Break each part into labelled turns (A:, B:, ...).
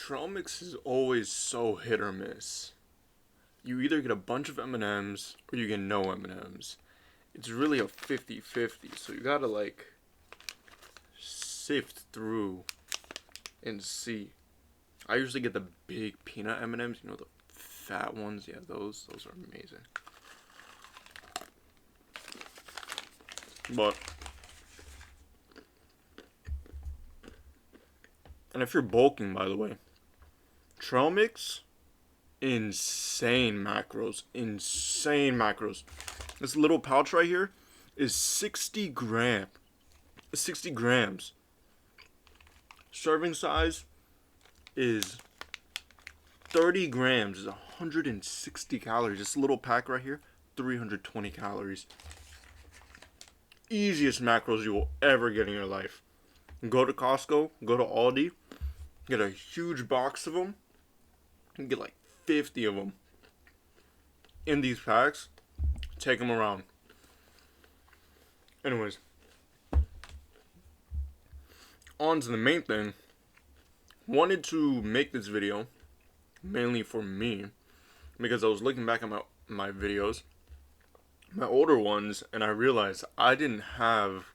A: trail mix is always so hit or miss. You either get a bunch of M&Ms or you get no M&Ms. It's really a 50-50, so you gotta like sift through and see. I usually get the big peanut M&Ms, you know, the fat ones. Yeah, those are amazing. But and if you're bulking, by the way, trail mix, insane macros, insane macros. This little pouch right here is 60 grams. Serving size is 30 grams, is 160 calories. This little pack right here, 320 calories. Easiest macros you will ever get in your life. Go to Costco, go to Aldi, get a huge box of them, and get like 50 of them in these packs. Take them around. Anyways, on to the main thing. Wanted to make this video mainly for me because I was looking back at my videos, my older ones, and I realized I didn't have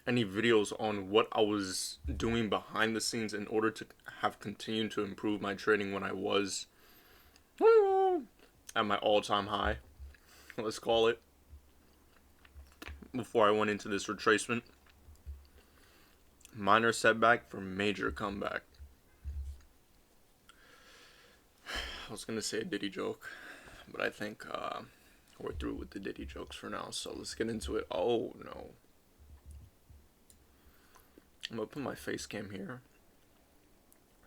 A: any videos on what I was doing behind the scenes in order to have continued to improve my trading when I was at my all-time high, let's call it, before I went into this retracement. Minor setback for major comeback. I was gonna say a Diddy joke, but I think we're through with the Diddy jokes for now, so let's get into it. Oh no. I'm gonna put my face cam here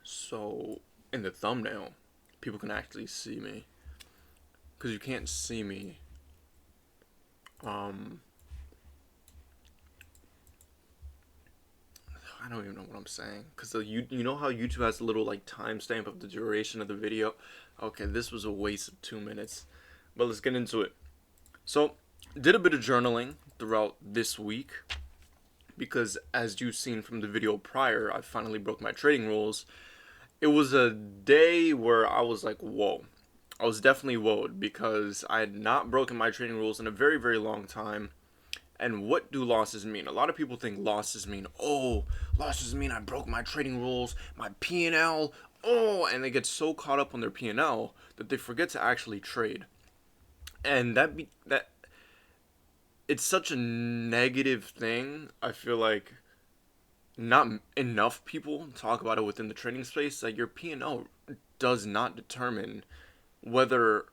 A: so in the thumbnail people can actually see me, because you can't see me I don't even know what I'm saying, because you know how YouTube has a little like timestamp of the duration of the video. Okay, this was a waste of 2 minutes, but let's get into it. So did a bit of journaling throughout this week, because as you've seen from the video prior, I finally broke my trading rules. It was a day where I was like, whoa. I was definitely whoa, because I had not broken my trading rules in a very, very long time. And what do losses mean? A lot of people think losses mean, oh, losses mean I broke my trading rules, my P&L, oh, and they get so caught up on their P&L that they forget to actually trade. And that it's such a negative thing. I feel like not enough people talk about it within the trading space. Like, your P&L does not determine whether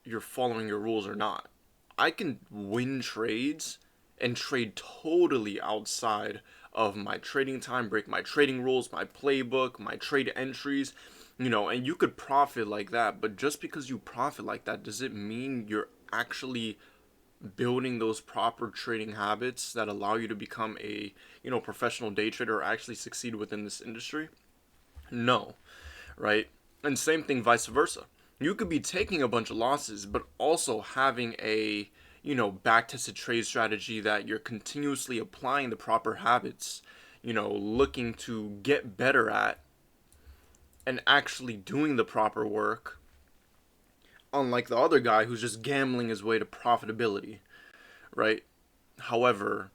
A: you're following your rules or not. I can win trades and trade totally outside of my trading time, break my trading rules, my playbook, my trade entries, and you could profit like that. But just because you profit like that, does it mean you're actually building those proper trading habits that allow you to become a, professional day trader or actually succeed within this industry? No, right? And same thing vice versa. You could be taking a bunch of losses, but also having a, back-tested trade strategy that you're continuously applying the proper habits, looking to get better at and actually doing the proper work, unlike the other guy who's just gambling his way to profitability, right? However,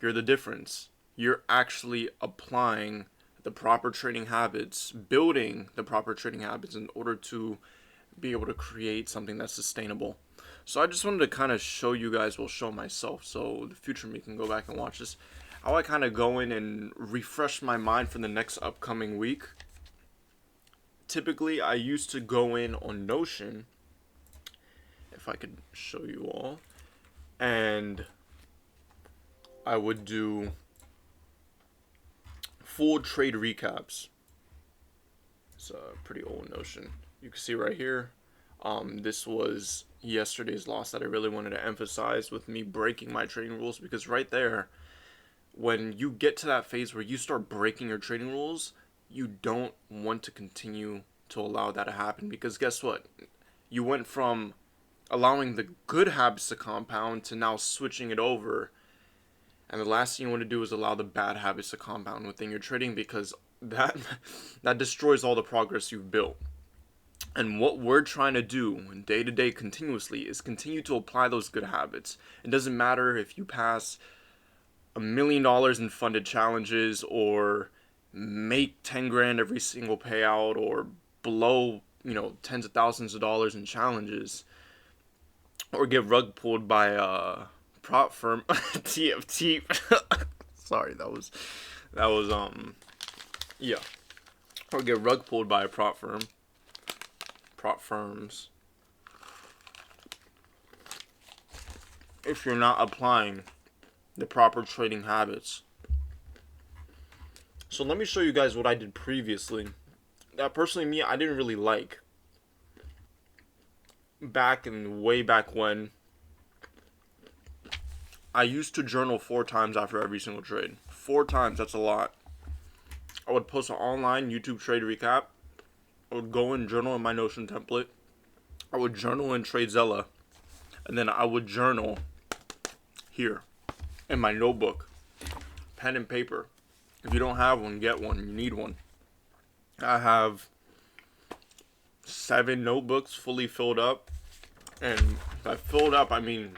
A: you're the difference. You're actually applying the proper trading habits, building the proper trading habits in order to be able to create something that's sustainable. So I just wanted to kind of show you guys, show myself, so the future me can go back and watch this, how I kind of go in and refresh my mind for the next upcoming week. Typically, I used to go in on Notion, if I could show you all, and I would do full trade recaps. It's a pretty old Notion. You can see right here, this was yesterday's loss that I really wanted to emphasize with me breaking my trading rules, because right there, when you get to that phase where you start breaking your trading rules, you don't want to continue to allow that to happen, because guess what? You went from allowing the good habits to compound to now switching it over, and the last thing you want to do is allow the bad habits to compound within your trading, because that that destroys all the progress you've built. And what we're trying to do day to day continuously is continue to apply those good habits. It doesn't matter if you pass $1 million in funded challenges or make 10 grand every single payout or blow, tens of thousands of dollars in challenges or get rug pulled by a prop firm. TFT. Sorry, that was yeah. Or get rug pulled by a prop firms, if you're not applying the proper trading habits. So let me show you guys what I did previously. That personally, me, I didn't really like. Way back when, I used to journal 4 times after every single trade. 4 times, that's a lot. I would post an online YouTube trade recap. I would go and journal in my Notion template. I would journal in TradeZella. And then I would journal here in my notebook. Pen and paper. If you don't have one, get one. You need one. I have 7 notebooks fully filled up. And by filled up, I mean,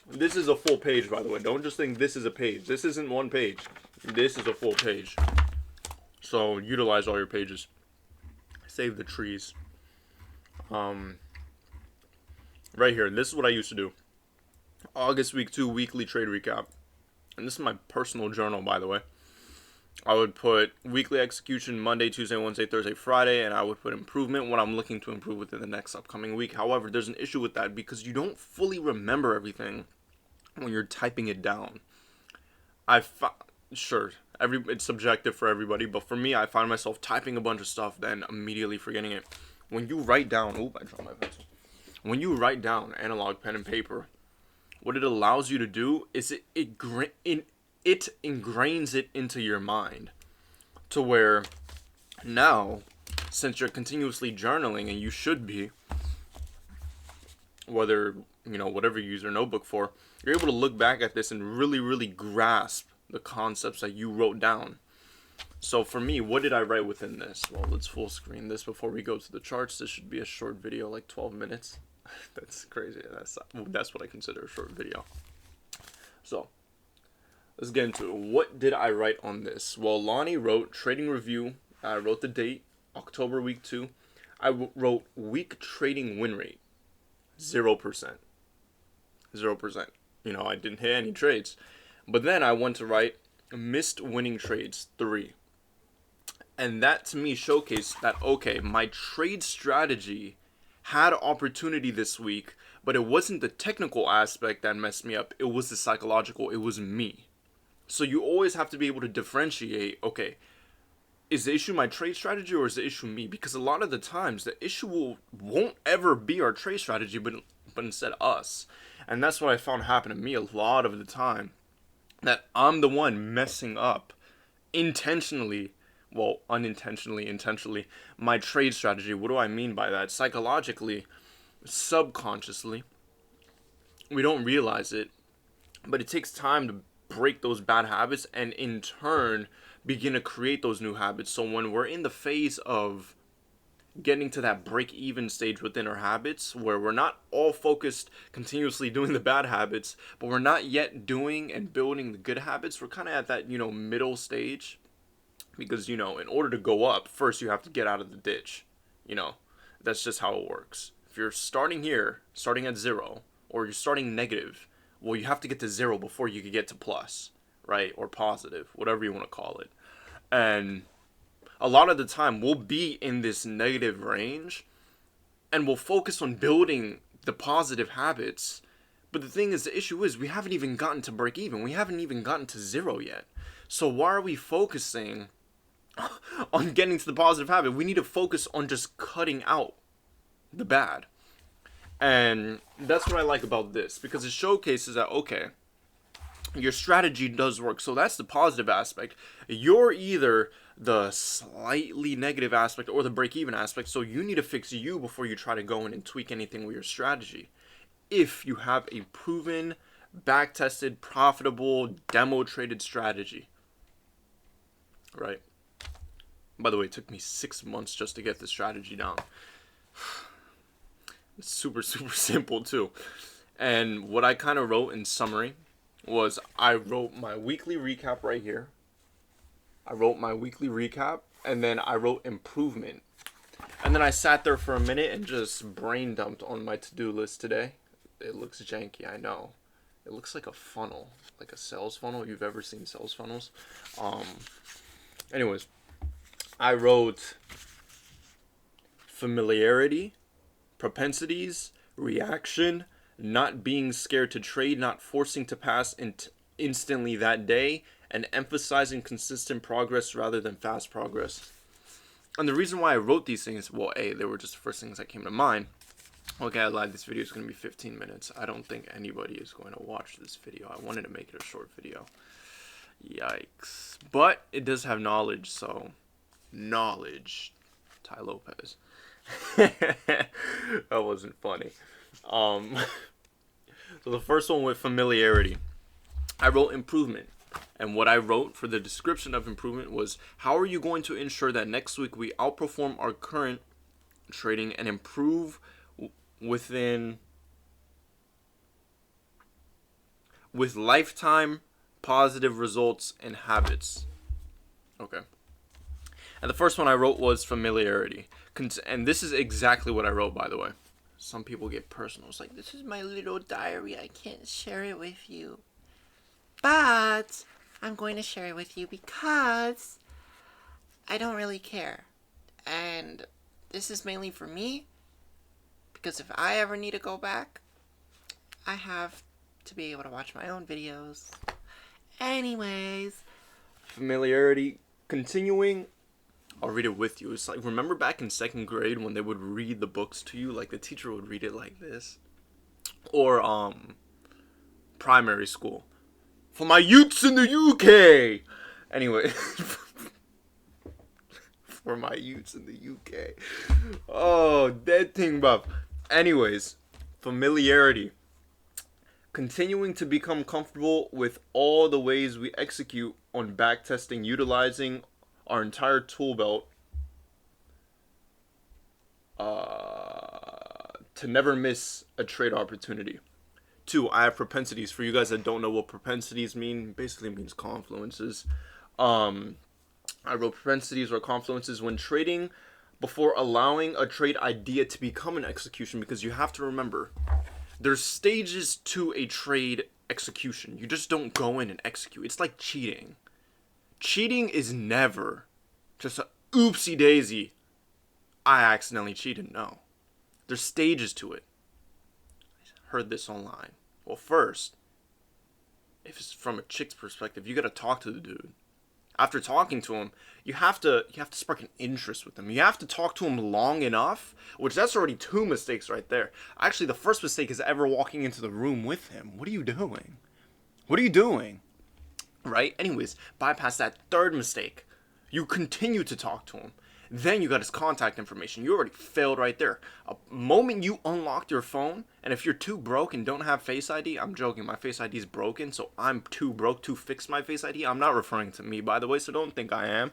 A: this is a full page, by the way. Don't just think this is a page. This isn't one page. This is a full page. So utilize all your pages. Save the trees. Right here. This is what I used to do. August week 2 weekly trade recap. And this is my personal journal, by the way. I would put weekly execution Monday, Tuesday, Wednesday, Thursday, Friday, and I would put improvement, what I'm looking to improve within the next upcoming week. However, there's an issue with that because you don't fully remember everything when you're typing it down. Sure, it's subjective for everybody, but for me, I find myself typing a bunch of stuff, then immediately forgetting it. When you write down, I dropped my pencil. When you write down analog pen and paper, what it allows you to do is it ingrains it into your mind to where now, since you're continuously journaling, and you should be, whether, whatever you use your notebook for, you're able to look back at this and really, really grasp the concepts that you wrote down. So for me, what did I write within this? Well, let's full screen this before we go to the charts. This should be a short video, like 12 minutes. That's crazy. That's what I consider a short video. So let's get into it. What did I write on this? Well, Lonnie wrote trading review. I wrote the date, October week 2. I wrote week trading win rate, 0%. 0%. I didn't hit any trades. But then I went to write missed winning trades, 3. And that to me showcased that, okay, my trade strategy had opportunity this week, but it wasn't the technical aspect that messed me up. It was the psychological. It was me. So you always have to be able to differentiate, okay, is the issue my trade strategy or is the issue me? Because a lot of the times the issue won't ever be our trade strategy, but instead us. And that's what I found happen to me a lot of the time. That I'm the one messing up intentionally, intentionally, my trade strategy. What do I mean by that? Psychologically, subconsciously, we don't realize it, but it takes time to break those bad habits and in turn begin to create those new habits. So when we're in the phase of getting to that break-even stage within our habits, where we're not all focused continuously doing the bad habits, but we're not yet doing and building the good habits, we're kind of at that, middle stage. Because, in order to go up, first you have to get out of the ditch. That's just how it works. If you're starting here, starting at 0, or you're starting negative, well, you have to get to 0 before you can get to plus, right? Or positive, whatever you want to call it. And a lot of the time we'll be in this negative range and we'll focus on building the positive habits. But the thing is, the issue is we haven't even gotten to break even. We haven't even gotten to 0 yet. So why are we focusing on getting to the positive habit? We need to focus on just cutting out the bad. And that's what I like about this, because it showcases that, okay, your strategy does work. So that's the positive aspect. You're either the slightly negative aspect or the break-even aspect. So you need to fix you before you try to go in and tweak anything with your strategy. If you have a proven, back-tested, profitable, demo-traded strategy, right? By the way, it took me 6 months just to get this strategy down. It's super, super simple too. And what I kind of wrote in summary was I wrote my weekly recap right here. I wrote my weekly recap, and then I wrote improvement. And then I sat there for a minute and just brain dumped on my to-do list today. It looks janky, I know. It looks like a funnel, like a sales funnel. You've ever seen sales funnels? Anyways, I wrote familiarity, propensities, reaction, not being scared to trade, not forcing to pass instantly that day, and emphasizing consistent progress rather than fast progress. And the reason why I wrote these things, well, A, they were just the first things that came to mind. Okay, I lied. This video is going to be 15 minutes. I don't think anybody is going to watch this video. I wanted to make it a short video. Yikes. But it does have knowledge, so knowledge. Ty Lopez. That wasn't funny. So the first one with familiarity. I wrote improvement. And what I wrote for the description of improvement was, how are you going to ensure that next week we outperform our current trading and improve with lifetime positive results and habits? Okay. And the first one I wrote was familiarity. And this is exactly what I wrote, by the way. Some people get personal. It's like, this is my little diary. I can't share it with you. But I'm going to share it with you because I don't really care. And this is mainly for me, because if I ever need to go back, I have to be able to watch my own videos. Anyways, familiarity, continuing. I'll read it with you. It's like, remember back in second grade when they would read the books to you? Like, the teacher would read it like this. Or, primary school. For my youths in the UK! Anyway. For my youths in the UK. Oh, that thing buff. Anyways, familiarity. Continuing to become comfortable with all the ways we execute on backtesting, utilizing our entire tool belt to never miss a trade opportunity. 2, I have propensities. For you guys that don't know what propensities mean, basically means confluences. I wrote propensities or confluences when trading before allowing a trade idea to become an execution, because you have to remember, there's stages to a trade execution. You just don't go in and execute. It's like cheating. Cheating is never just a oopsie daisy, I accidentally cheated. No. There's stages to it. I heard this online. Well, first, if it's from a chick's perspective, you gotta talk to the dude. After talking to him, you have to spark an interest with him. You have to talk to him long enough, which that's already 2 mistakes right there. Actually, the first mistake is ever walking into the room with him. What are you doing? What are you doing? Right? Anyways, bypass that 3rd mistake. You continue to talk to him. Then you got his contact information. You already failed right there. A moment you unlocked your phone, and if you're too broke and don't have Face ID, I'm joking, my Face ID is broken, so I'm too broke to fix my Face ID. I'm not referring to me, by the way, so don't think I am.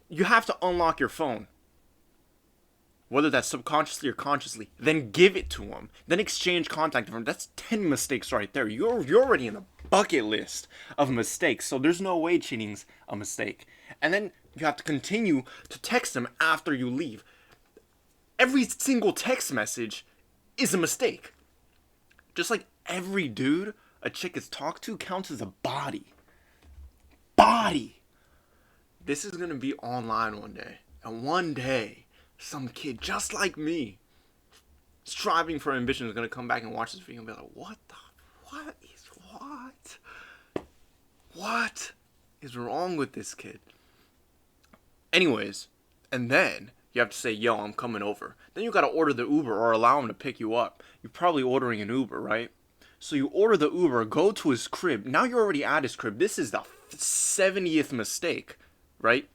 A: You have to unlock your phone. Whether that's subconsciously or consciously. Then give it to him. Then exchange contact information. That's 10 mistakes right there. You're already in the bucket list of mistakes, so there's no way cheating's a mistake. And then you have to continue to text them after you leave. Every single text message is a mistake. Just like every dude a chick is talked to counts as a body. Body! This is gonna be online one day. And one day, some kid just like me, striving for ambition, is gonna come back and watch this video and be like, what is wrong with this kid? Anyways, and then you have to say, yo, I'm coming over. Then you gotta order the Uber or allow him to pick you up. You're probably ordering an Uber, right? So you order the Uber, go to his crib. Now you're already at his crib. This is the 70th mistake, right?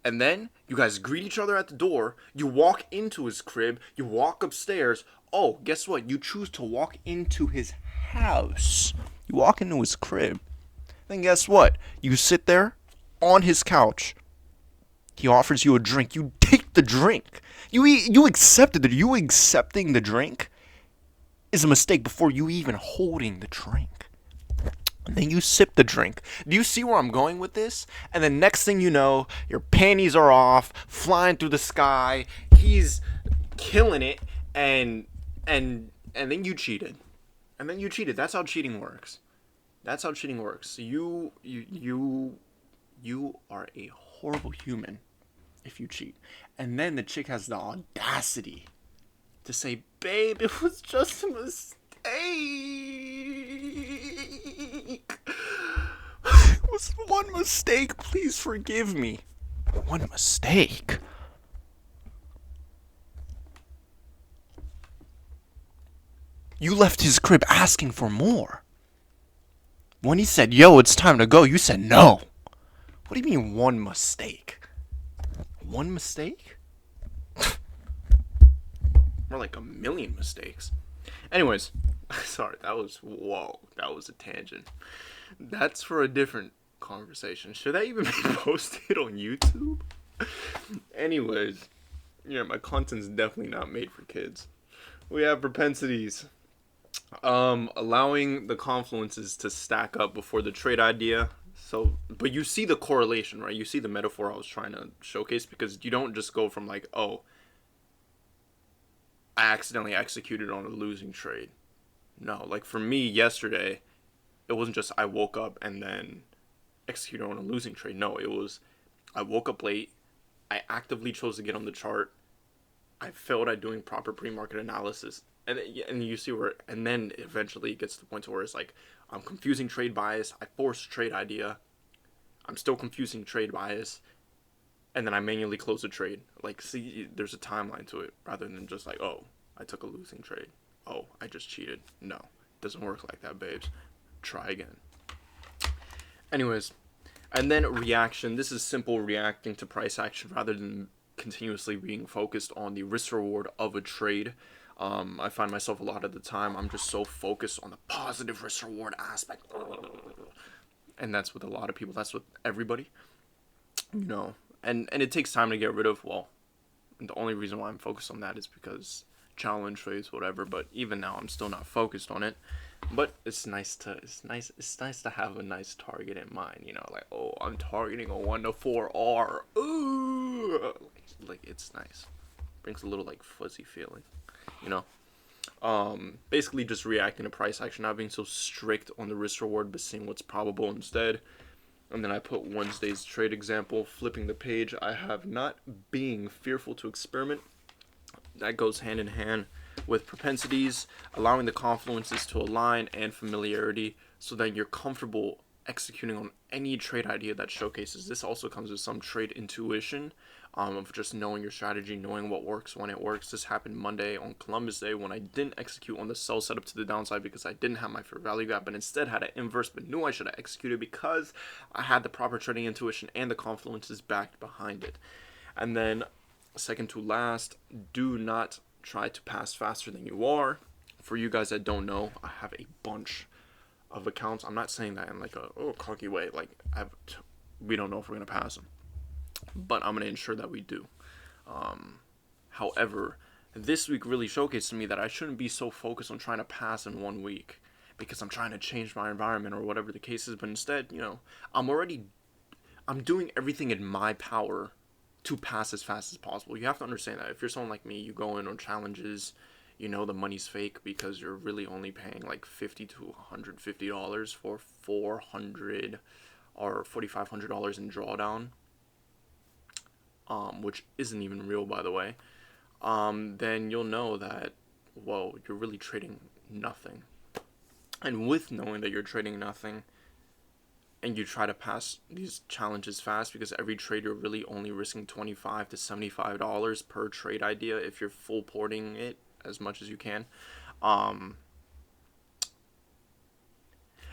A: And then you guys greet each other at the door. You walk into his crib. You walk upstairs. Oh, guess what? You choose to walk into his house. You walk into his crib. Then guess what? You sit there on his couch
B: He offers you a drink. You take the drink. You accepted it. You accepting the drink is a mistake before you even holding the drink. And then you sip the drink. Do you see where I'm going with this? And then next thing you know, your panties are off, flying through the sky. He's killing it, and and then you cheated. And then you cheated. That's how cheating works. That's how cheating works. You are a horrible human if you cheat. And then the chick has the audacity to say, "Babe, it was just a mistake. It was one mistake. Please forgive me." One mistake. You left his crib asking for more. When he said, "Yo, it's time to go," you said no. What do you mean one mistake? One mistake? More like a million mistakes. Anyways, sorry, that was a tangent. That's for a different conversation. Should that even be posted on YouTube? Anyways, yeah, my content's definitely not made for kids. We have propensities. Allowing the confluences to stack up before the trade idea. So, but you see the correlation, right? You see the metaphor I was trying to showcase, because you don't just go from like, oh, I accidentally executed on a losing trade. No, like for me yesterday, it wasn't just I woke up and then executed on a losing trade. No, it was I woke up late. I actively chose to get on the chart. I failed at doing proper pre-market analysis, and you see where, and then eventually it gets to the point where it's like I'm confusing trade bias. I forced trade idea. I'm still confusing trade bias, and then I manually close the trade. Like, see, there's a timeline to it rather than just like, oh, I took a losing trade. Oh, I just cheated. No, it doesn't work like that, babes. Try again. Anyways, and then reaction. This is simple reacting to price action rather than continuously being focused on the risk reward of a trade. I find myself a lot of the time, I'm just so focused on the positive risk reward aspect. And that's with a lot of people. That's with everybody. You know, and it takes time to get rid of. Well, the only reason why I'm focused on that is because challenge trades, whatever. But even now, I'm still not focused on it. But it's nice to have a nice target in mind. You know, like, oh, I'm targeting a 1 to 4 R. Ooh, like it's nice. Brings a little like fuzzy feeling. You know. Basically just reacting to price action, not being so strict on the risk reward, but seeing what's probable instead. And then I put Wednesday's trade example, flipping the page. I have not being fearful to experiment. That goes hand in hand with propensities, allowing the confluences to align, and familiarity, so that you're comfortable executing on any trade idea that showcases. This also comes with some trade intuition, of just knowing your strategy, knowing what works when it works. This happened Monday on Columbus Day when I didn't execute on the sell setup to the downside because I didn't have my fair value gap, but instead had an inverse, but knew I should have executed because I had the proper trading intuition and the confluences backed behind it. And then second to last, do not try to pass faster than you are. For you guys that don't know, I have a bunch of accounts. I'm not saying that in like a cocky way. Like we don't know if we're gonna pass them, but I'm gonna ensure that we do. However, this week really showcased to me that I shouldn't be so focused on trying to pass in 1 week because I'm trying to change my environment or whatever the case is. But instead, you know, I'm doing everything in my power to pass as fast as possible. You have to understand that if you're someone like me, you go in on challenges, you know the money's fake because you're really only paying like $50 to $150 for 400 or $4,500 in drawdown, which isn't even real, by the way. Then you'll know that, well, you're really trading nothing. And with knowing that you're trading nothing, and you try to pass these challenges fast, because every trade you're really only risking $25 to $75 per trade idea if you're full porting it as much as you can,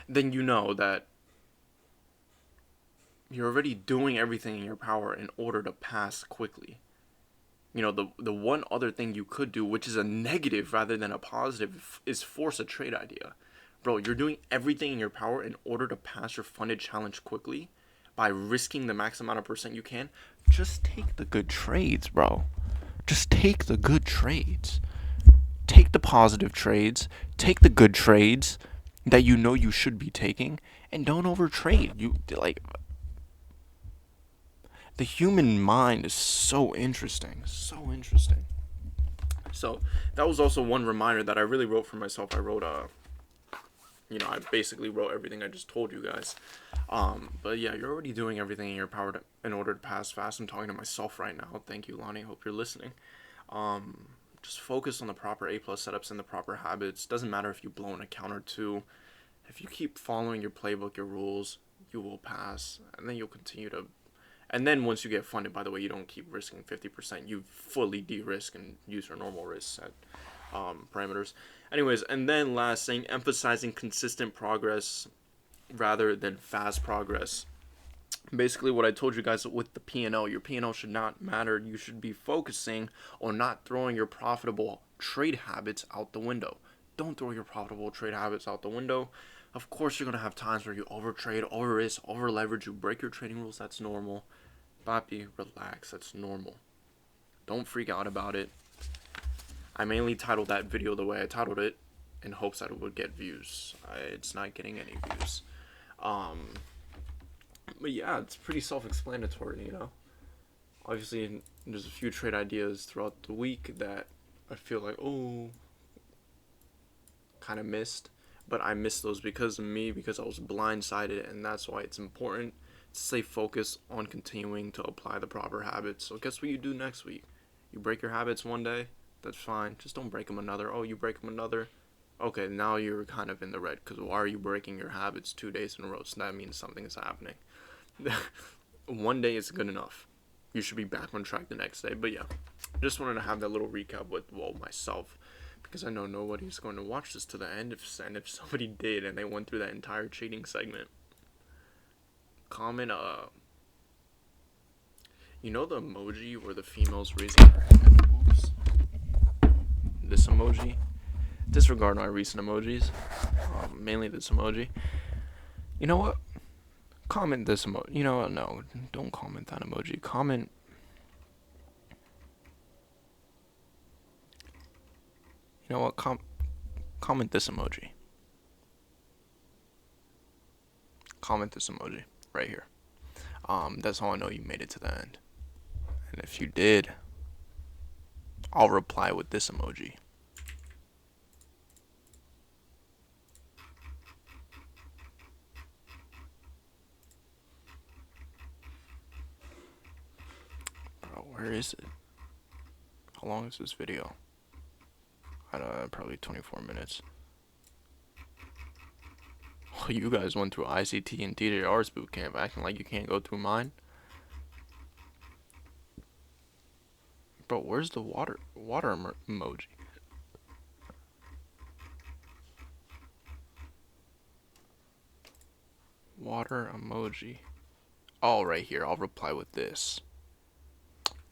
B: then you know that you're already doing everything in your power in order to pass quickly. You know, the one other thing you could do, which is a negative rather than a positive, is force a trade idea. Bro, you're doing everything in your power in order to pass your funded challenge quickly
A: by risking the max amount of percent you can, just take the good trades, bro. Just take the good trades. Take the positive trades. Take the good trades that you know you should be taking, and don't overtrade. You like the human mind is so interesting, so interesting. So that was also one reminder that I really wrote for myself. I wrote I basically wrote everything I just told you guys. But yeah, you're already doing everything in your power in order to pass fast. I'm talking to myself right now. Thank you, Lonnie. Hope you're listening. Just focus on the proper A plus setups and the proper habits. Doesn't matter if you blow an account or two. If you keep following your playbook, your rules, you will pass, and then you'll continue to. And then once you get funded, by the way, you don't keep risking 50%. You fully de-risk and use your normal risk set parameters. Anyways, and then last thing, emphasizing consistent progress rather than fast progress. Basically, what I told you guys with the P&L, your P&L should not matter. You should be focusing on not throwing your profitable trade habits out the window. Don't throw your profitable trade habits out the window. Of course, you're going to have times where you overtrade, over risk, over leverage, you break your trading rules. That's normal. Papi, relax. That's normal. Don't freak out about it. I mainly titled that video the way I titled it in hopes that it would get views. It's not getting any views. But yeah, it's pretty self-explanatory, you know. Obviously, there's a few trade ideas throughout the week that I feel like, oh, kind of missed. But I missed those because of me, because I was blindsided, and that's why it's important to stay focused on continuing to apply the proper habits. So guess what you do next week? You break your habits one day, that's fine. Just don't break them another. Oh, you break them another? Okay, now you're kind of in the red, because why are you breaking your habits 2 days in a row? So that means something is happening. One day is good enough. You should be back on track the next day. But yeah, just wanted to have that little recap with myself, because I know nobody's going to watch this to the end. If somebody did and they went through that entire cheating segment, comment you know the emoji where the female's raising her hand? Oops. This emoji. Disregard my recent emojis. Mainly this emoji. You know what? Comment this emoji. You know what? No, don't comment that emoji. Comment. You know what? Comment this emoji. Comment this emoji right here. That's how I know you made it to the end. And if you did, I'll reply with this emoji. Bro, where is it? How long is this video? I don't know, probably 24 minutes. Oh, you guys went through ICT and TJR's boot camp, acting like you can't go through mine. Bro, where's the water emoji? Water emoji. Oh, right here. I'll reply with this.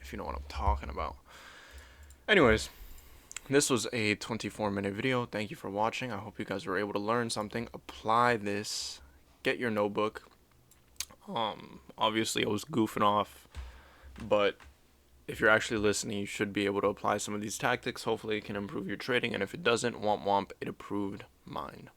A: If you know what I'm talking about. Anyways, this was a 24-minute video. Thank you for watching. I hope you guys were able to learn something. Apply this. Get your notebook. Obviously I was goofing off, but if you're actually listening, you should be able to apply some of these tactics. Hopefully it can improve your trading, and if it doesn't, womp womp, it improved mine.